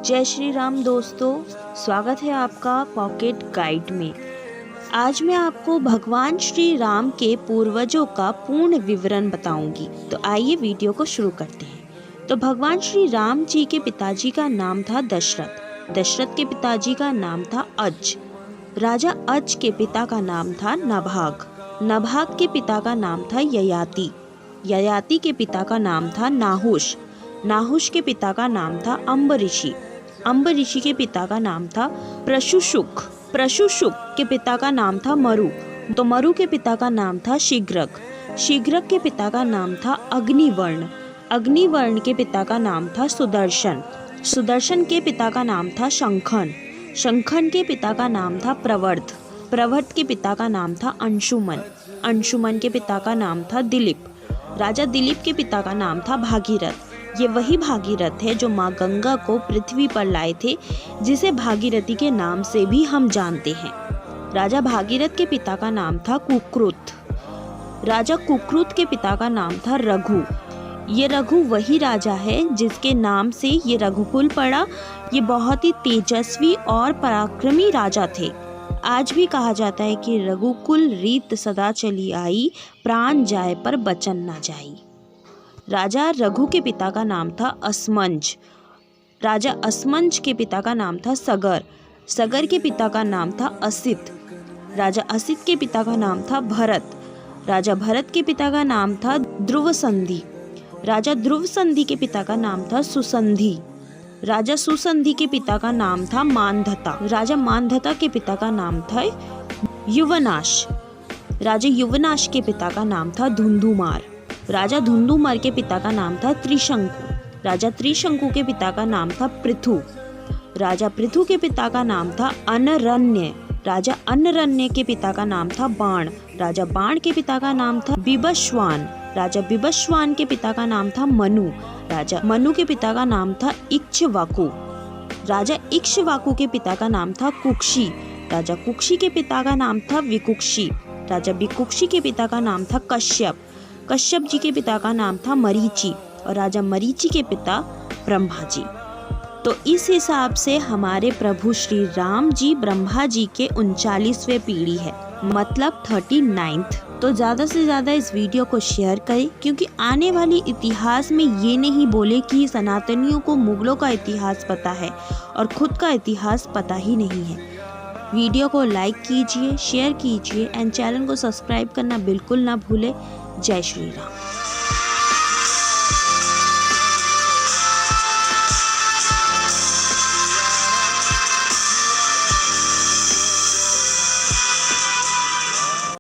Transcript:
जय श्री राम दोस्तों, स्वागत है आपका पॉकेट गाइड में। आज मैं आपको भगवान श्री राम के पूर्वजों का पूर्ण विवरण बताऊंगी। तो आइए वीडियो को शुरू करते हैं। तो भगवान श्री राम जी के पिताजी का नाम था दशरथ। दशरथ के पिताजी का नाम था अज। राजा अज के पिता का नाम था नभाग। नभाग के पिता का नाम था ययाति। ययाति के पिता का नाम था नाहुष। नाहुष के पिता का नाम था अम्बरीषि। अम्बरीषि के पिता का नाम था प्रशुशुक। प्रशुशुक के पिता का नाम था मरु। तो मरु के पिता का नाम था शीघ्रक। शीघ्रक के पिता का नाम था अग्निवर्ण। अग्निवर्ण के पिता का नाम था सुदर्शन। सुदर्शन के पिता का नाम था शंखन। शंखन के पिता का नाम था प्रवर्ध। प्रवर्ध के पिता का नाम था अंशुमन। अंशुमन के पिता का नाम था दिलीप। राजा दिलीप के पिता का नाम था भागीरथ। ये वही भागीरथ है जो माँ गंगा को पृथ्वी पर लाए थे, जिसे भागीरथी के नाम से भी हम जानते हैं। राजा भागीरथ के पिता का नाम था कुक्रुत। राजा कुक्रुत के पिता का नाम था रघु। ये रघु वही राजा है जिसके नाम से ये रघुकुल पड़ा। ये बहुत ही तेजस्वी और पराक्रमी राजा थे। आज भी कहा जाता है कि रघुकुल रीत सदा चली आई, प्राण जाए पर बचन न जाई। राजा रघु के पिता का नाम था असमंज। राजा असमंज के पिता का नाम था सगर। सगर के पिता का नाम था असित। राजा असित के पिता का नाम था भरत। राजा भरत के पिता का नाम था ध्रुवसंधि। राजा ध्रुवसंधि के पिता का नाम था सुसंधि। राजा सुसंधि के पिता का नाम था मानधता। राजा मानधता के पिता का नाम था युवनाश। राजा युवनाश के पिता का नाम था धुंधुमार। राजा धुंधुमार के पिता का नाम था त्रिशंकु। राजा त्रिशंकु के पिता का नाम था पृथु। राजा पृथु के पिता का नाम था अनरण्य। राजा अनरण्य के पिता का नाम था बाण। राजा बाण के पिता का नाम था बिभस्वान। राजा बिभस्वान के पिता का नाम था मनु। राजा मनु के पिता का नाम था इक्ष्वाकु। राजा इक्ष्वाकु के पिता का नाम था कुक्षी। राजा कुक्षी के पिता का नाम था विकुक्षी। राजा विकुक्षी के पिता का नाम था कश्यप। कश्यप जी के पिता का नाम था मरीचि और राजा मरीचि के पिता ब्रह्मा जी। तो इस हिसाब से हमारे प्रभु श्री राम जी ब्रह्मा जी के 39वें पीढ़ी है, मतलब 39th। तो ज़्यादा से ज़्यादा इस वीडियो को शेयर करें, क्योंकि आने वाली इतिहास में ये नहीं बोले कि सनातनियों को मुगलों का इतिहास पता है और खुद का इतिहास पता ही नहीं है। वीडियो को लाइक कीजिए, शेयर कीजिए एंड चैनल को सब्सक्राइब करना बिल्कुल ना भूले। जय श्री राम।